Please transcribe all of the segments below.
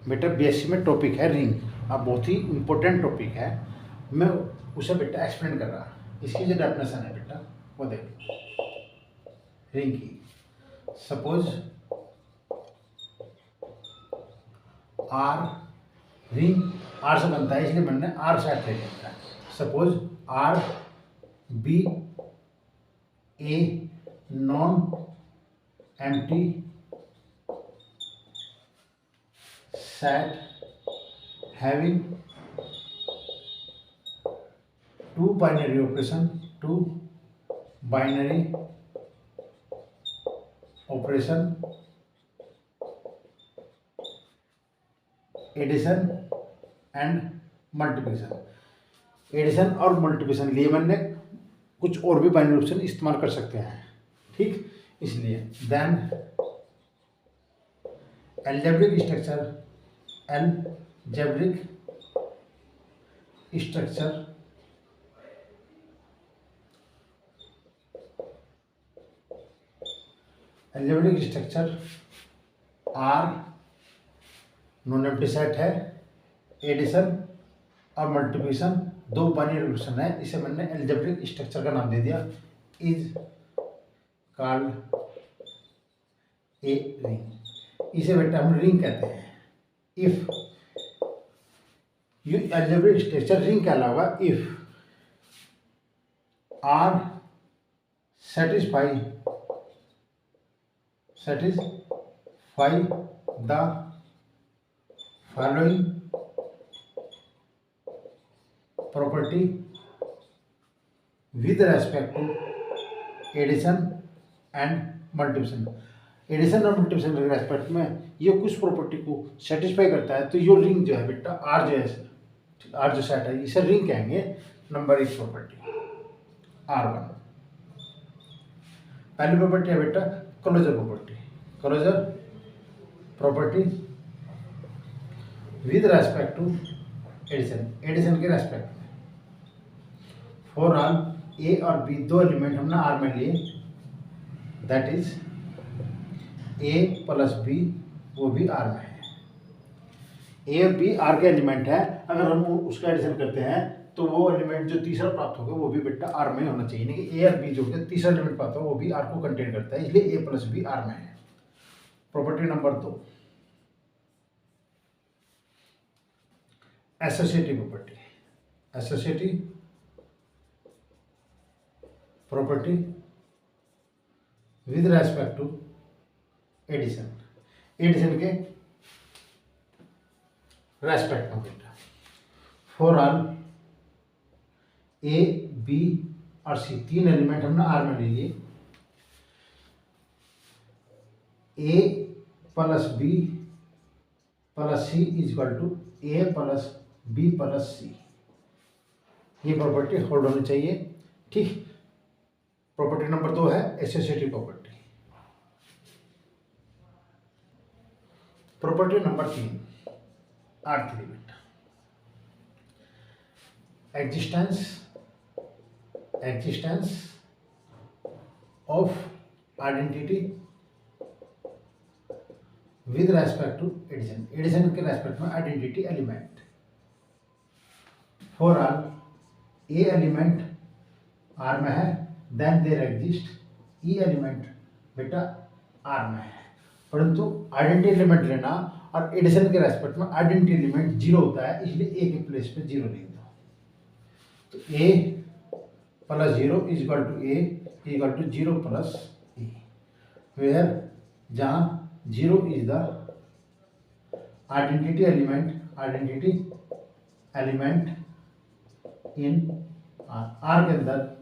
बेटा बीएससी में टॉपिक है रिंग, अब बहुत ही इम्पोर्टेंट टॉपिक है, मैं उसे बेटा एक्सप्लेन कर रहा। इसकी जो डेफिनेशन है बेटा वो देखो रिंग की। सपोज आर, रिंग आर से बनता है इसलिए मैंने आर सेट ले लिया है। Suppose R be a non empty set having two binary operation addition and multiplication. Addition और मल्टीप्लिकेशन लिए मैंने कुछ और भी बाइनरी ऑप्शन इस्तेमाल कर सकते हैं, ठीक। इसलिए then algebraic structure R non empty set है, एडिशन और मल्टीप्लिकेशन दो बाइनरी ऑपरेशन है, इसे मैंने एल्जेब्रिक स्ट्रक्चर का नाम दे दिया, इज कॉल्ड ए रिंग। इसे बेटा हम रिंग कहते हैं। इफ ये एल्जेब्रिक स्ट्रक्चर रिंग कहला होगा if R satisfy the following property with respect to addition and multiplication. Addition और मल्टीप्लिकेशन के रेस्पेक्ट में ये कुछ प्रॉपर्टी को सेटिस्फाई करता है, तो ये रिंग जो है बेटा आर जो है, आर जो सेट है इसे रिंग कहेंगे। नंबर एक प्रॉपर्टी R1। पहली प्रॉपर्टी है बेटा closure property with respect to addition के रेस्पेक्ट में। फॉर ऑल ए और बी दो एलिमेंट हमने आर में लिए, that is A plus B, वो भी आर में है। ए और बी आर के एलिमेंट है, अगर हम उसका एडिशन करते हैं तो वो एलिमेंट जो तीसरा प्राप्त होगा वो भी बेटा आर में होना चाहिए, यानी कि ए और बी जो है तीसरा एलिमेंट प्राप्त होगा वो भी आर को कंटेन करता है, इसलिए ए प्लस बी आर में है। Property number 2 associative property with respect to addition के रेस्पेक्ट में बेटा। फॉर ऑल ए बी और सी तीन एलिमेंट हमने आर में ले लिए, A plus B plus C is equal to A plus B plus C, ये प्रॉपर्टी होल्ड होनी चाहिए, ठीक। प्रॉपर्टी नंबर 2 है associative property. Property number 3 R3 बेटा existence of identity with respect to addition के रेस्पेक्ट में identity element. For all A element R में है, then there exist E element बेटा आर में है, परंतु आइडेंटिटी एलिमेंट लेना और एडिशन के रेस्पेक्ट में आइडेंटिटी एलिमेंट 0 होता है, इसलिए ए के प्लेस पे 0 लिख दो। तो A plus 0 is equal to A equal to 0 plus A, where जहाँ 0 is the identity element in R के अंदर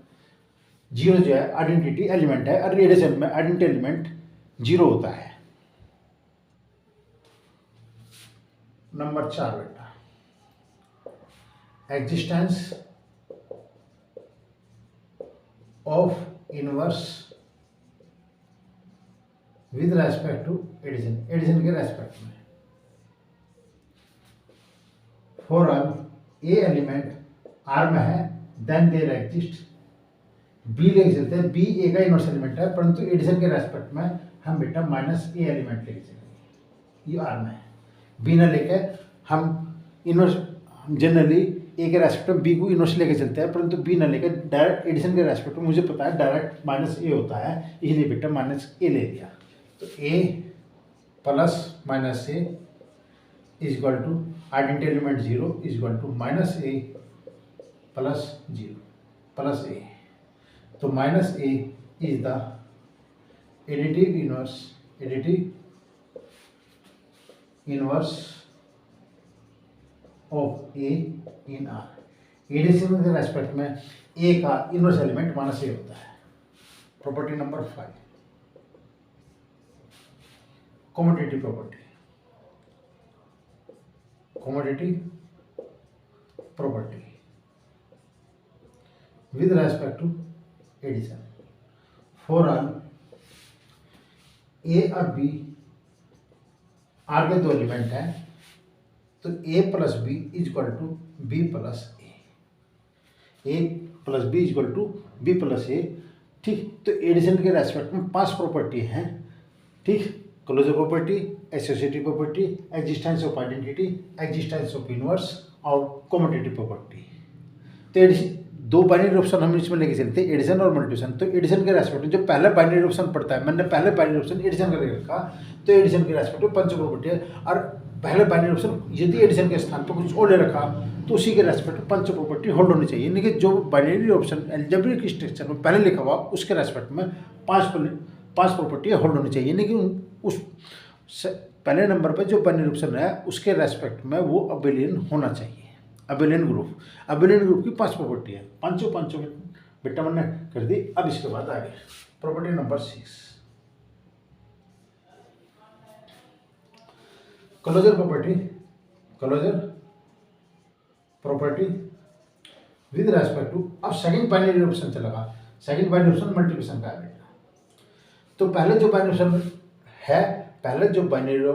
0 जो है आइडेंटिटी एलिमेंट है, और एडिशन में आइडेंटिटी एलिमेंट 0 होता है। नंबर 4 बेटा existence of inverse with respect to addition के रेस्पेक्ट में। For all A element R में है, देन देयर एग्जिस्ट बी लेके चलते हैं, बी ए का इनवर्स एलिमेंट है, परंतु एडिशन के रेस्पेक्ट में हम बेटा माइनस ए एलिमेंट लेके चलेंगे, ये आर में है। बी ना लेकर हम इनवर्स जनरली ए के रेस्पेक्ट में बी को इनवर्स लेके चलते हैं, परंतु बी ना लेकर डायरेक्ट एडिशन के रेस्पेक्ट में मुझे पता है डायरेक्ट माइनस ए होता है, इसलिए बेटा माइनस ए ले लिया। तो A plus minus A is equal to identity element 0 is equal to minus A plus 0 plus A. तो minus A is the additive inverse of A in R. Addition के respect में ए का inverse element minus A होता है। Property number 5, commodity property with respect to addition for all a और b r के दो element हैं, तो a plus B is equal to B plus A plus B is equal to B plus A. ठीक, तो addition के respect में 5 property हैं। ठीक, closure property, associative property, existence of identity, existence of inverse और commodity property. तो addition दो binary option हम इसमें लेके चलते हैं, एडिशन और मल्टीप्लिकेशन। तो एडिशन के रेस्पेक्ट में जो पहला बाइनरी ऑप्शन पड़ता है, मैंने पहले बाइनरी ऑप्शन एडिशन करके रखा, तो एडिशन के रेस्पेक्ट में 5 प्रॉपर्टी है। और पहले बाइनरी ऑप्शन यदि एडिशन के स्थान पर कुछ और ले रखा तो उसी के रेस्पेक्ट में 5 प्रॉपर्टी होल्ड होनी चाहिए। यानी कि जो बाइनरी ऑप्शन एल्जेब्रिक स्ट्रक्चर में पहले लिखा हुआ उसके रेस्पेक्ट में 5 प्रॉपर्टी होल्ड होनी चाहिए। यानी कि उस पहले नंबर पर जो बाइनरी ऑप्शन है उसके रेस्पेक्ट में वो अबेलियन होना चाहिए। अबेलियन ग्रुप की 5 प्रॉपर्टी है, पांचों बेटा मैंने कर दी। अब इसके बाद आगे property number 6, closure property with respect to. अब सेकंड बाइनरी ऑप्शन चलेगा, सेकंड बाइनरी ऑप्शन मल्टीप्लिकेशन का है बेटा। तो पहले जो बाइनरी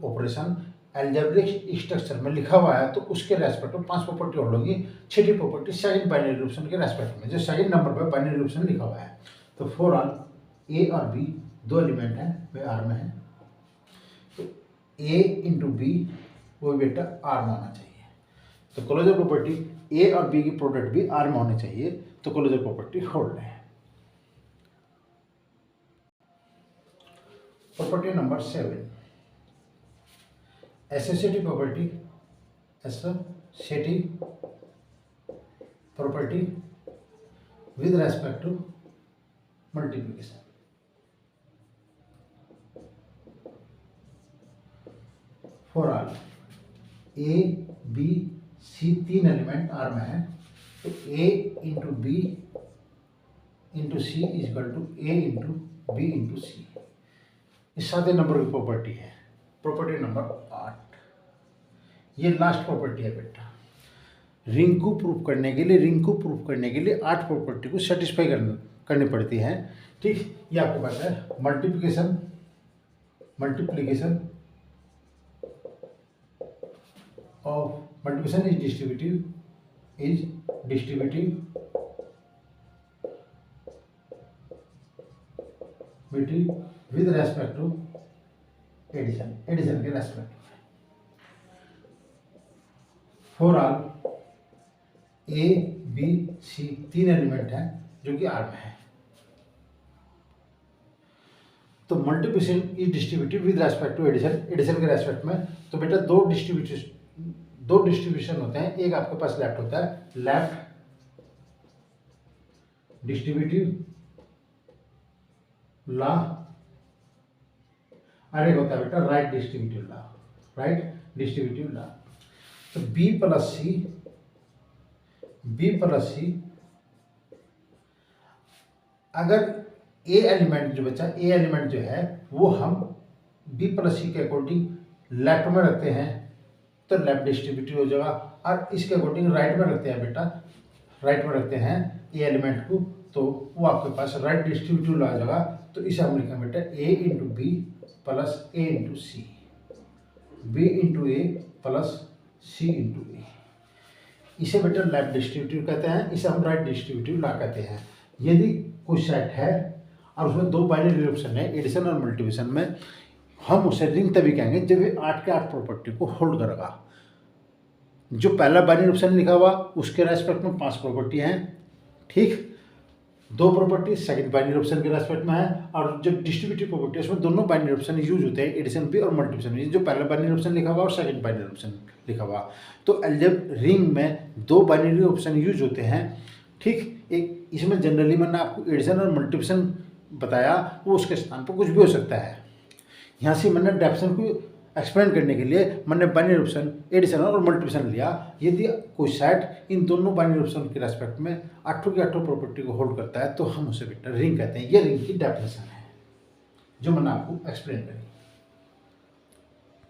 ऑपरेशन एल्जेब्रिक स्ट्रक्चर में लिखा हुआ है तो उसके रेस्पेक्ट में 5 प्रॉपर्टी होल्ड होगी। 6ठी प्रॉपर्टी सेकंड बाइनरी ऑप्शन के रेस्पेक्ट में, जो सेकंड नंबर पर बाइनरी ऑप्शन लिखा हुआ है। तो फॉर ऑल ए और बी दो एलिमेंट हैं, वे आर में हैं, तो ए इंटू बी वो बेटा आर में होना चाहिए। तो क्लोजर प्रॉपर्टी ए और बी की प्रोडक्ट भी आर में होनी चाहिए, तो क्लोजर प्रॉपर्टी होल्ड है। Property number 7, associative property with respect to multiplication. For all A B C 3 element R में है, तो A into B into C is equal to A into B into C. इस 7 number की property है। Property number 8, ये last property है बेटा। Ring को प्रूव करने के लिए 8 प्रॉपर्टी को सेटिस्फाई करनी पड़ती है। ठीक, ये आपके पास है multiplication is distributive with respect to addition के रेस्पेक्ट में। For all A B C 3 element हैं जो कि आर में है, तो multiplication is distributive with respect to addition के रेस्पेक्ट में। तो बेटा दो डिस्ट्रीब्यूशन होते हैं, एक आपके पास लेफ्ट होता है लेफ्ट डिस्ट्रीब्यूटिव लॉ, और एक होता है बेटा राइट डिस्ट्रीब्यूटिव लॉ। तो बी प्लस सी अगर ए एलिमेंट जो है वो हम बी प्लस सी के अकॉर्डिंग लेफ्ट में रखते हैं तो लेफ्ट डिस्ट्रीब्यूटिव हो जाएगा, और इसके अकॉर्डिंग राइट में रखते हैं बेटा, राइट में रखते हैं ए एलिमेंट को, तो वो आपके पास राइट डिस्ट्रीब्यूटिव लॉ आ जाएगा। तो इसे हम लिखेंगे बेटा ए इंटू बी प्लस ए इंटू सी, बी इंटू ए प्लस सी इंटू ए। इसे बेटा लेफ्ट डिस्ट्रीब्यूटिव कहते हैं, इसे हम राइट डिस्ट्रीब्यूटिव लॉ कहते हैं। यदि कोई सेट है और उसमें 2 बाइनरी ऑप्शन है एडिशन और मल्टीप्लिकेशन में, हम उसे रिंग तभी कहेंगे जब ये 8 के 8 प्रॉपर्टी को होल्ड करेगा। जो पहला बाइनरी ऑप्शन लिखा हुआ उसके रेस्पेक्ट में 5 प्रॉपर्टी हैं, ठीक। 2 प्रॉपर्टी सेकंड बाइनरी ऑप्शन के रेस्पेक्ट में है, और जो डिस्ट्रीब्यूटिव प्रॉपर्टी है उसमें दोनों बाइनरी ऑप्शन यूज होते हैं, एडिशन भी और मल्टीप्लिकेशन भी। जो पहला बाइनरी ऑप्शन लिखा हुआ और सेकंड बाइनरी ऑप्शन लिखा हुआ, तो जब रिंग में 2 बाइनरी ऑप्शन यूज होते हैं, ठीक। एक इसमें जनरली मैंने आपको एडिशन और मल्टीप्लिकेशन बताया, वो उसके स्थान पर कुछ भी हो सकता है। यहाँ से मैंने डेफिनेशन को एक्सप्लेन करने के लिए मैंने बाइनरी ऑप्शन, एडिशन और मल्टीप्लिकेशन लिया। यदि कोई सेट इन दोनों बाइनरी ऑप्शन के रेस्पेक्ट में 8 की 8 प्रॉपर्टी को होल्ड करता है तो हम उसे वेक्टर रिंग कहते हैं। ये रिंग की डेफिनेशन है जो मैंने आपको एक्सप्लेन करी।